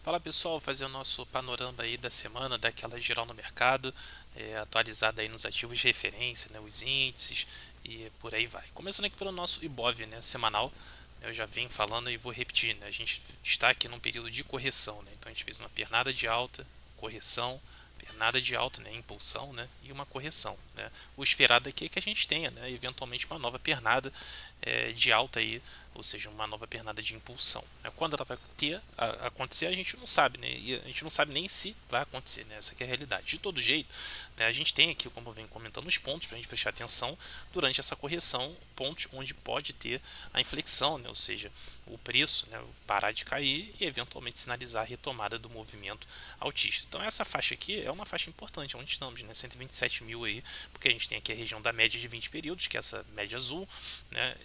Fala pessoal, fazer o nosso panorama aí da semana, daquela geral no mercado, atualizada aí nos ativos de referência, né, os índices e por aí vai. Começando aqui pelo nosso IBOV, né, semanal, eu já venho falando e vou repetir, né, a gente está aqui num período de correção, né, então a gente fez uma pernada de alta, correção, pernada de alta, né, impulsão, né, e uma correção, né. O esperado aqui é que a gente tenha, né, eventualmente uma nova pernada de alta aí, ou seja, uma nova pernada de impulsão, né. Quando ela vai acontecer, a gente não sabe, né, e a gente não sabe nem se vai acontecer, né, essa que é a realidade. De todo jeito, né, a gente tem aqui, como eu venho comentando, os pontos para a gente prestar atenção durante essa correção, pontos onde pode ter a inflexão, né, ou seja, o preço, né, parar de cair e eventualmente sinalizar a retomada do movimento altista. Então essa faixa aqui é uma faixa importante, onde estamos, né, 127 mil aí, porque a gente tem aqui a região da média de 20 períodos, que é essa média azul, né,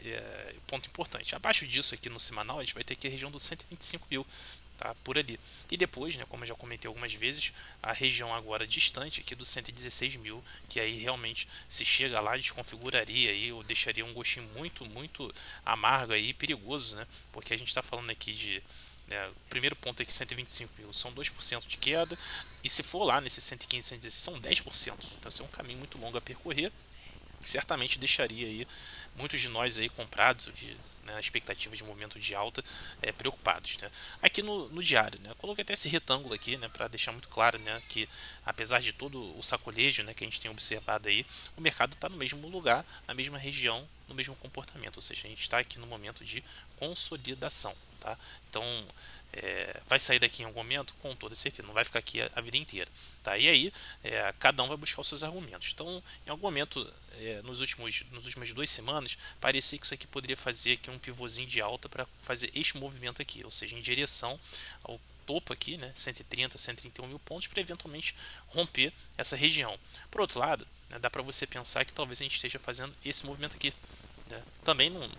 ponto importante. Abaixo disso aqui no semanal a gente vai ter aqui a região dos 125 mil, tá, por ali. E depois, né, como eu já comentei algumas vezes, a região agora distante aqui dos 116 mil, que aí realmente se chega lá desconfiguraria aí, ou deixaria um gostinho muito amargo aí, perigoso, né, porque a gente está falando aqui de o primeiro ponto aqui, 125 mil, são 2% de queda, e se for lá nesse 115, 116, são 10%. Então, esse é um caminho muito longo a percorrer, que certamente deixaria aí muitos de nós aí comprados, né, expectativa de momento de alta, preocupados, né? Aqui no diário, né, eu coloquei até esse retângulo aqui, né, para deixar muito claro, né, que apesar de todo o sacolejo, né, que a gente tem observado aí, o mercado está no mesmo lugar, na mesma região, no mesmo comportamento, ou seja, a gente está aqui no momento de consolidação, tá? Então vai sair daqui em algum momento, com toda certeza, não vai ficar aqui a vida inteira, tá? E aí cada um vai buscar os seus argumentos. Então, em algum momento, nos últimas 2 semanas, parecia que isso aqui poderia fazer aqui um pivôzinho de alta para fazer este movimento aqui, ou seja, em direção ao topo aqui, né, 130, 131 mil pontos, para eventualmente romper essa região. Por outro lado, né, dá para você pensar que talvez a gente esteja fazendo esse movimento aqui, né. Também não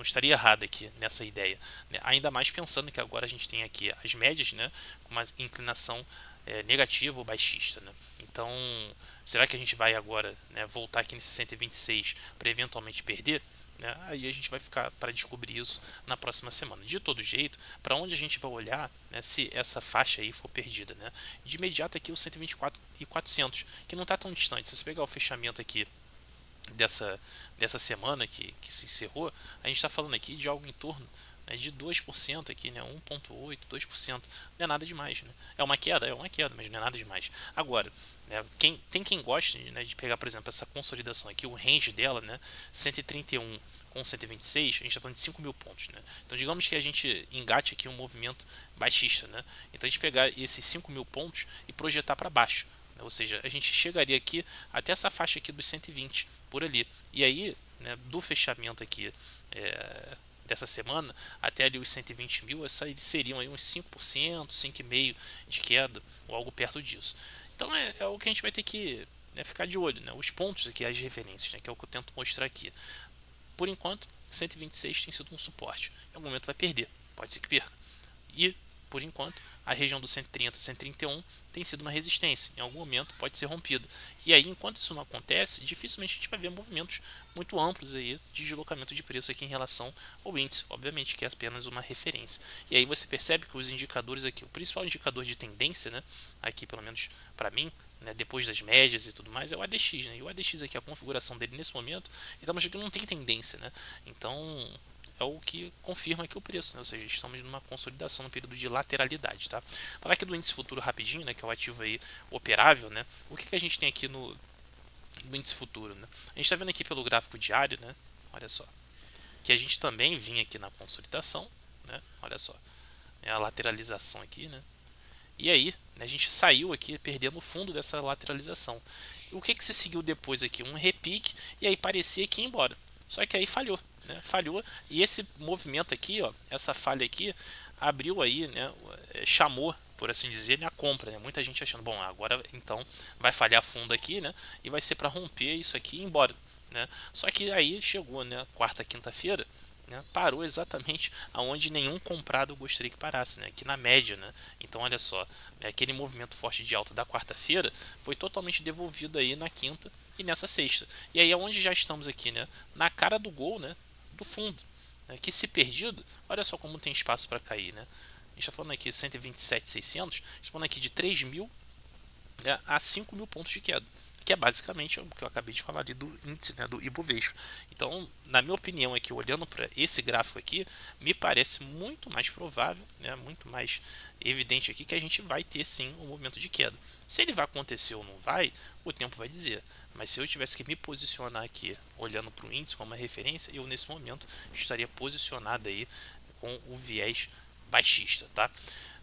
estaria errado aqui nessa ideia, né. Ainda mais pensando que agora a gente tem aqui as médias, né, com uma inclinação negativa ou baixista, né. Então, será que a gente vai agora, né, voltar aqui nesse 126 para eventualmente perder? Né? Aí a gente vai ficar para descobrir isso na próxima semana. De todo jeito, para onde a gente vai olhar, né, se essa faixa aí for perdida? Né? De imediato aqui o 124 e 400, que não está tão distante. Se você pegar o fechamento aqui dessa semana que se encerrou, a gente está falando aqui de algo em torno, né, de 2% aqui, né, 1,8%, 2%. Não é nada demais. Né? É uma queda, mas não é nada demais. Agora, né, quem gosta, né, de pegar, por exemplo, essa consolidação aqui, o range dela, né, 131 com 126, a gente está falando de 5 mil pontos. Né? Então, digamos que a gente engate aqui um movimento baixista. Né? Então, a gente pegar esses 5 mil pontos e projetar para baixo. Ou seja, a gente chegaria aqui até essa faixa aqui dos 120 por ali. E aí, né, do fechamento aqui dessa semana até ali os 120 mil, seriam aí uns 5%, 5,5% de queda ou algo perto disso. Então é o que a gente vai ter que, né, ficar de olho. Né, os pontos aqui, as referências, né, que é o que eu tento mostrar aqui. Por enquanto, 126 tem sido um suporte. Em algum momento vai perder, pode ser que perca. E, por enquanto, a região do 130, 131 tem sido uma resistência. Em algum momento pode ser rompida. E aí, enquanto isso não acontece, dificilmente a gente vai ver movimentos muito amplos aí de deslocamento de preço aqui em relação ao índice. Obviamente que é apenas uma referência. E aí você percebe que os indicadores aqui, o principal indicador de tendência, né, aqui pelo menos para mim, né, depois das médias e tudo mais, é o ADX. Né, e o ADX aqui, a configuração dele nesse momento, estamos que não tem tendência. Né, então é o que confirma aqui o preço, né? Ou seja, estamos numa consolidação no período de lateralidade, tá? Falar aqui do índice futuro rapidinho, né, que é o ativo aí operável, né? O que a gente tem aqui no índice futuro, né? A gente está vendo aqui pelo gráfico diário, né? Olha só, que a gente também vinha aqui na consolidação, né? Olha só, é a lateralização aqui, né? E aí, né, a gente saiu aqui perdendo o fundo dessa lateralização. E o que se seguiu depois aqui? Um repique, e aí parecia que ia embora. Só que aí falhou, né? Falhou, e esse movimento aqui, ó, essa falha aqui, abriu aí, né, chamou, por assim dizer, a compra. Né? Muita gente achando, bom, agora então vai falhar fundo aqui, né? E vai ser para romper isso aqui e ir embora. Né? Só que aí chegou, né, quarta, quinta-feira, né, parou exatamente aonde nenhum comprado gostaria que parasse, né, aqui na média. Né. Então olha só, né, aquele movimento forte de alta da quarta-feira foi totalmente devolvido aí na quinta e nessa sexta. E aí aonde já estamos aqui, né, na cara do gol, né, do fundo, né, que se perdido, olha só como tem espaço para cair. Né. gente está falando aqui 127.600, a gente está falando aqui de 3.000, né, a 5.000 pontos de queda, que é basicamente o que eu acabei de falar ali do índice, né, do Ibovespa. Então, na minha opinião aqui, olhando para esse gráfico aqui, me parece muito mais provável, né, muito mais evidente aqui que a gente vai ter sim um movimento de queda. Se ele vai acontecer ou não vai, o tempo vai dizer. Mas se eu tivesse que me posicionar aqui, olhando para o índice como uma referência, eu nesse momento estaria posicionado aí com o viés baixista, tá?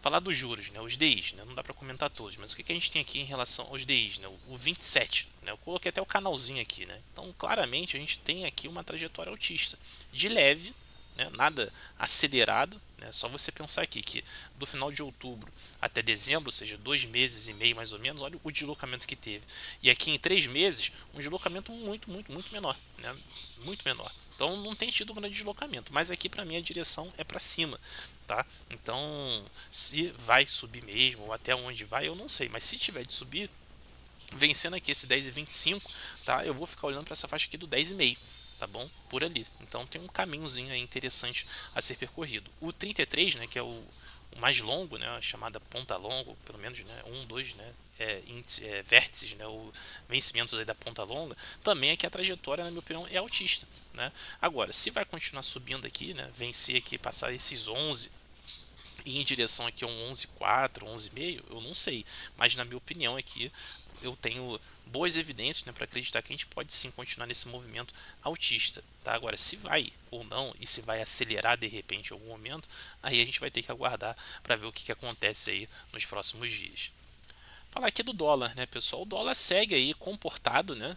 Falar dos juros, né, os DIs, né, não dá para comentar todos, mas o que a gente tem aqui em relação aos DIs, né, o 27, né, eu coloquei até o canalzinho aqui, né, então claramente a gente tem aqui uma trajetória altista, de leve, né, nada acelerado, né, só você pensar aqui que do final de outubro até dezembro, ou seja, 2 meses e meio mais ou menos, olha o deslocamento que teve, e aqui em 3 meses, um deslocamento muito menor, né, muito menor. Então não tem tido um grande deslocamento, mas aqui para mim a direção é para cima, tá? Então se vai subir mesmo ou até onde vai eu não sei, mas se tiver de subir, vencendo aqui esse 10,25, tá? Eu vou ficar olhando para essa faixa aqui do 10,5, tá bom? Por ali. Então tem um caminhozinho aí interessante a ser percorrido. O 33, né, que é o mais longo, né, a chamada ponta longa, pelo menos, né, 2, né, vértices, né, o vencimento aí da ponta longa, também aqui a trajetória, na minha opinião, é altista, né? Agora, se vai continuar subindo aqui, né, vencer aqui, passar esses 11 e em direção aqui a um 11,4, 11,5, eu não sei, mas na minha opinião aqui eu tenho boas evidências, né, para acreditar que a gente pode sim continuar nesse movimento altista, tá? Agora, se vai ou não e se vai acelerar de repente em algum momento, aí a gente vai ter que aguardar para ver o que acontece aí nos próximos dias. Falar aqui do dólar, né, pessoal? O dólar segue aí comportado, né?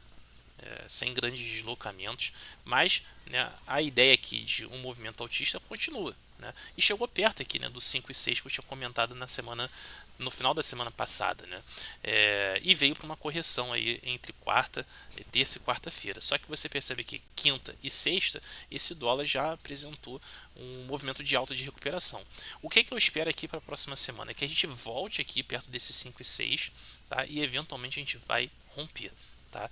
Sem grandes deslocamentos, mas, né, a ideia aqui de um movimento altista continua, né, e chegou perto aqui, né, do 5,6 que eu tinha comentado no final da semana passada, né, e veio para uma correção aí entre terça e quarta-feira. Só que você percebe que quinta e sexta esse dólar já apresentou um movimento de alta de recuperação. O que eu espero aqui para a próxima semana é que a gente volte aqui perto desse 5,6, tá, e eventualmente a gente vai romper. Tá?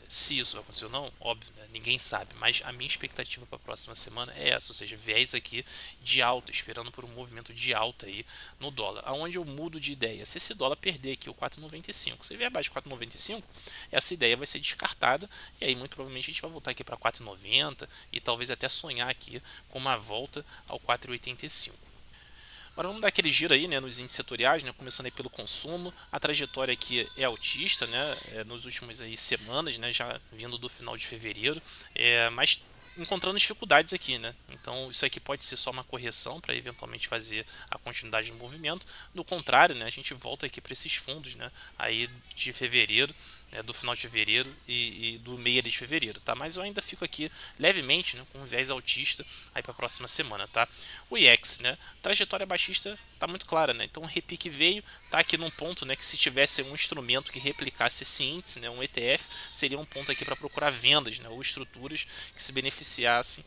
Se isso vai acontecer ou não, óbvio, né? Ninguém sabe, mas a minha expectativa para a próxima semana é essa, ou seja, viés aqui de alta, esperando por um movimento de alta aí no dólar, aonde eu mudo de ideia. Se esse dólar perder aqui o 4,95, se vier abaixo de 4,95, essa ideia vai ser descartada e aí muito provavelmente a gente vai voltar aqui para 4,90 e talvez até sonhar aqui com uma volta ao 4,85. Agora vamos dar aquele giro aí, né, nos índices setoriais, né, começando aí pelo consumo. A trajetória aqui é altista, né, nos últimos aí semanas, né, já vindo do final de fevereiro, mas encontrando dificuldades aqui, né? Então isso aqui pode ser só uma correção para eventualmente fazer a continuidade do movimento. Do contrário, né, a gente volta aqui para esses fundos, né, aí de fevereiro, né, do final de fevereiro e do meio de fevereiro, tá? Mas eu ainda fico aqui levemente, né, com um viés altista aí para a próxima semana, tá? O IEX, né, trajetória baixista tá muito clara, né? Então o repique veio, tá aqui num ponto, né, que se tivesse um instrumento que replicasse esse índice, né, um ETF, seria um ponto aqui para procurar vendas, né, ou estruturas que se beneficiassem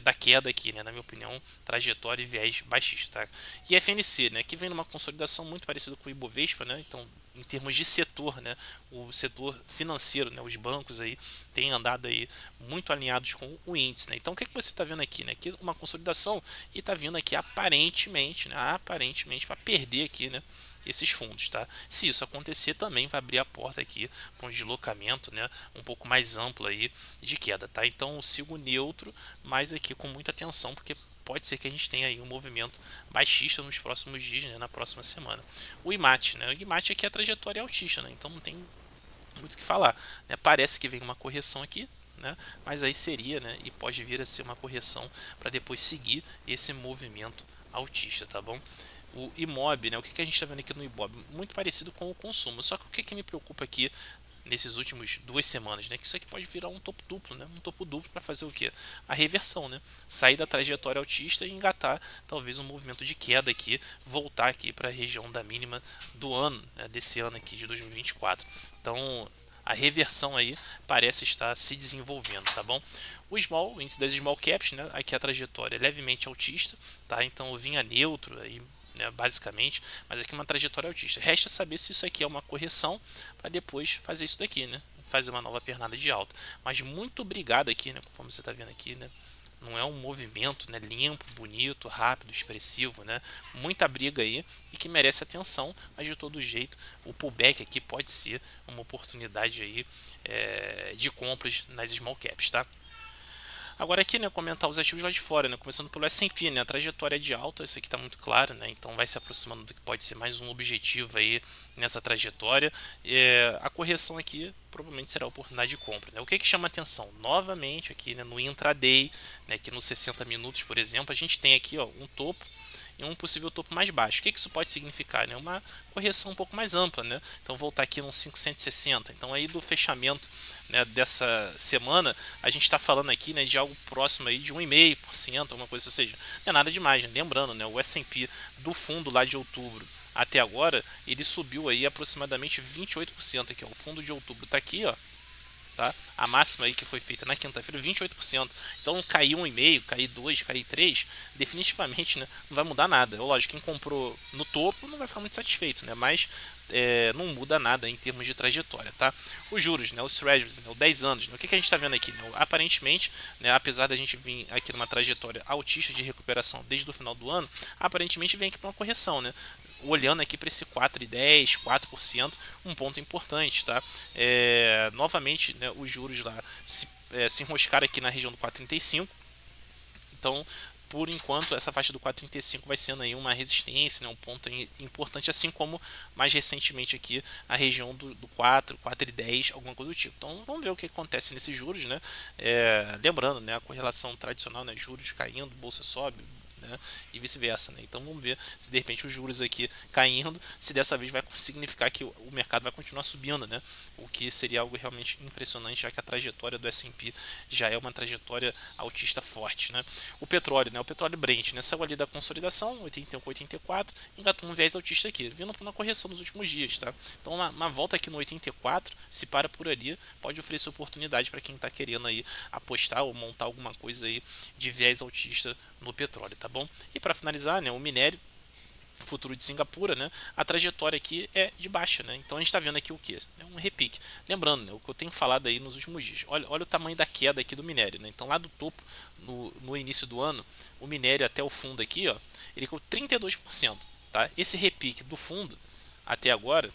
da queda aqui, né, na minha opinião, trajetória e viés baixista, tá? E FNC, né, que vem numa consolidação muito parecida com o Ibovespa, né? Então em termos de setor, né, o setor financeiro, né, os bancos aí têm andado aí muito alinhados com o índice, né? Então o que você está vendo aqui, né? Aqui uma consolidação e está vindo aqui aparentemente, né, aparentemente para perder aqui, né, esses fundos, tá? Se isso acontecer, também vai abrir a porta aqui para um deslocamento, né, um pouco mais amplo aí de queda, tá? Então eu sigo neutro, mas aqui com muita atenção, porque pode ser que a gente tenha aí um movimento baixista nos próximos dias, né, na próxima semana. O IMAT, né? O IMAT aqui é a trajetória altista, né? Então não tem muito o que falar, né? Parece que vem uma correção aqui, né? Mas aí seria, né, e pode vir a ser uma correção para depois seguir esse movimento altista, tá bom? O IMOB, né? O que a gente está vendo aqui no IMOB? Muito parecido com o consumo, só que o que me preocupa aqui nesses últimos 2 semanas, né? Que isso aqui pode virar um topo duplo, né? Um topo duplo para fazer o quê? A reversão, né? Sair da trajetória altista e engatar talvez um movimento de queda aqui, voltar aqui para a região da mínima do ano, né? Desse ano aqui de 2024. Então a reversão aí parece estar se desenvolvendo, tá bom? O índice das small caps, né? Aqui a trajetória é levemente altista, tá? Então eu vinha neutro aí, né, basicamente, mas aqui uma trajetória altista. Resta saber se isso aqui é uma correção para depois fazer isso daqui, né? Fazer uma nova pernada de alta. Mas muito obrigado aqui, né? Conforme você está vendo aqui, né? não é um movimento, né, limpo, bonito, rápido, expressivo, né? Muita briga aí e que merece atenção, mas de todo jeito o pullback aqui pode ser uma oportunidade aí de compras nas small caps, tá? Agora aqui, né, comentar os ativos lá de fora, né, começando pelo S&P, né, a trajetória é de alta, isso aqui está muito claro, né, então vai se aproximando do que pode ser mais um objetivo aí nessa trajetória. A correção aqui provavelmente será a oportunidade de compra, né. O que chama atenção? Novamente aqui, né, no intraday, né, aqui nos 60 minutos, por exemplo, a gente tem aqui, ó, um topo e um possível topo mais baixo. O que isso pode significar? Né? Uma correção um pouco mais ampla, né? Então voltar aqui nos 560. Então aí do fechamento, né, dessa semana, a gente está falando aqui, né, de algo próximo aí de 1,5%, alguma coisa, ou seja, não é nada demais, né? Lembrando, né, o S&P do fundo lá de outubro até agora, ele subiu aí aproximadamente 28%, aqui, ó, o fundo de outubro está aqui, ó, tá? A máxima aí que foi feita na quinta-feira, 28%. Então cair 1,5, cair 2, cair 3, definitivamente, né, não vai mudar nada. Lógico, quem comprou no topo não vai ficar muito satisfeito, né, mas não muda nada em termos de trajetória, tá? Os juros, né, os treasuries, né, os 10 anos, né, o que a gente está vendo aqui? Né? Aparentemente, né, apesar da gente vir aqui numa trajetória altista de recuperação desde o final do ano, aparentemente vem aqui para uma correção, né? Olhando aqui para esse 4,10, 4%, um ponto importante, tá? Novamente, né, os juros lá se enroscaram aqui na região do 4,35. Então, por enquanto, essa faixa do 4,35 vai sendo aí uma resistência, né, um ponto importante, assim como mais recentemente aqui a região do 4, 4,10, alguma coisa do tipo. Então, vamos ver o que acontece nesses juros, né? Lembrando, né, a correlação tradicional, né, juros caindo, bolsa sobe, né, e vice-versa, né? Então vamos ver se de repente os juros aqui caindo, se dessa vez vai significar que o mercado vai continuar subindo, né? O que seria algo realmente impressionante, já que a trajetória do S&P já é uma trajetória altista forte, né? O petróleo, né? O petróleo Brent, né? Saiu ali da consolidação, 81 com 84, engatou um viés altista aqui, vindo para uma correção nos últimos dias, tá? Então uma volta aqui no 84, se para por ali, pode oferecer oportunidade para quem está querendo aí apostar ou montar alguma coisa aí de viés altista no petróleo, tá bom? E para finalizar, né, o minério futuro de Singapura, né, a trajetória aqui é de baixa, né? Então a gente está vendo aqui o que? É um repique. Lembrando, né, o que eu tenho falado aí nos últimos dias. Olha o tamanho da queda aqui do minério, né? Então lá do topo, no início do ano, o minério até o fundo aqui, ó, ele caiu 32%, tá? Esse repique do fundo até agora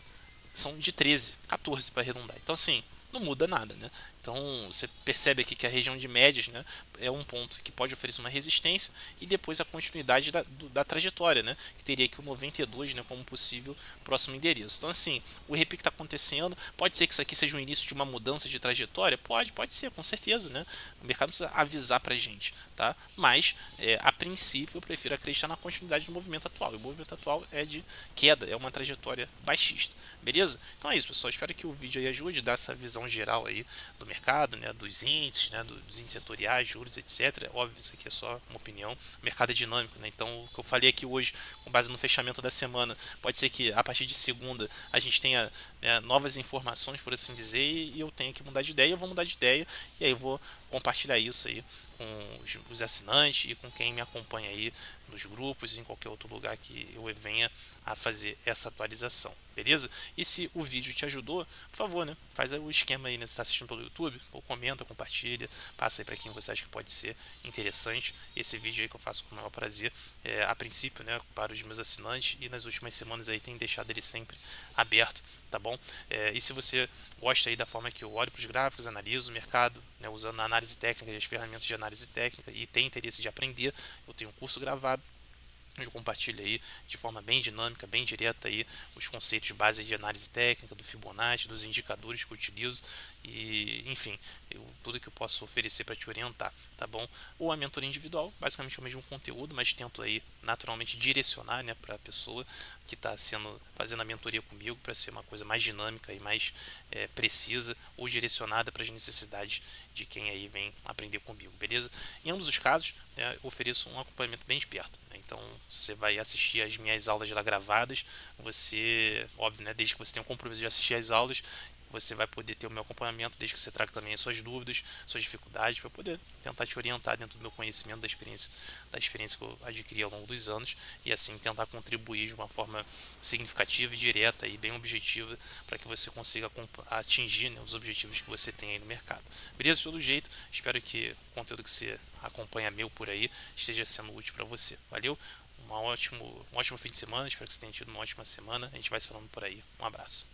são de 13, 14 para arredondar. Então assim, não muda nada, né? Então você percebe aqui que a região de médias, né, é um ponto que pode oferecer uma resistência e depois a continuidade da trajetória, né, que teria aqui o 92, né, como possível próximo endereço. Então assim, o repique está acontecendo, pode ser que isso aqui seja o início de uma mudança de trajetória? Pode ser, com certeza, né? O mercado precisa avisar para a gente, tá? Mas a princípio eu prefiro acreditar na continuidade do movimento atual. E o movimento atual é de queda, é uma trajetória baixista, beleza? Então é isso, pessoal. Espero que o vídeo aí ajude a dar essa visão geral aí do mercado, né, dos índices, né, dos índices setoriais, juros, etc. Óbvio, isso aqui é só uma opinião. O mercado é dinâmico, né? Então o que eu falei aqui hoje, com base no fechamento da semana, pode ser que a partir de segunda a gente tenha, né, novas informações, por assim dizer, e eu tenho que mudar de ideia, eu vou mudar de ideia e aí eu vou compartilhar isso aí com os assinantes e com quem me acompanha aí nos grupos e em qualquer outro lugar que eu venha a fazer essa atualização, beleza? E se o vídeo te ajudou, por favor, né, faz aí o esquema aí, né, se está assistindo pelo YouTube, ou comenta, compartilha, passa aí para quem você acha que pode ser interessante esse vídeo aí que eu faço com o maior prazer, a princípio, né, para os meus assinantes, e nas últimas semanas aí tem deixado ele sempre aberto, tá bom? E se você gosta aí da forma que eu olho para os gráficos, analiso o mercado, né, usando a análise técnica e as ferramentas de análise técnica e tem interesse de aprender, eu tenho um curso gravado onde eu compartilho aí de forma bem dinâmica, bem direta aí os conceitos base de análise técnica, do Fibonacci, dos indicadores que eu utilizo e, enfim, tudo que eu posso oferecer para te orientar, tá bom? Ou a mentoria individual, basicamente é o mesmo conteúdo, mas tento aí naturalmente direcionar, né, para a pessoa que está fazendo a mentoria comigo para ser uma coisa mais dinâmica e mais precisa ou direcionada para as necessidades de quem aí vem aprender comigo, beleza? Em ambos os casos, né, eu ofereço um acompanhamento bem esperto, né? Então, se você vai assistir as minhas aulas lá gravadas, você, óbvio, né, desde que você tenha um compromisso de assistir as aulas, você vai poder ter o meu acompanhamento, desde que você traga também as suas dúvidas, suas dificuldades, para poder tentar te orientar dentro do meu conhecimento, da experiência que eu adquiri ao longo dos anos, e assim tentar contribuir de uma forma significativa e direta e bem objetiva para que você consiga atingir, né, os objetivos que você tem aí no mercado. Beleza? De todo jeito, espero que o conteúdo que você acompanha meu por aí esteja sendo útil para você. Valeu? Um ótimo fim de semana, espero que você tenha tido uma ótima semana. A gente vai se falando por aí. Um abraço.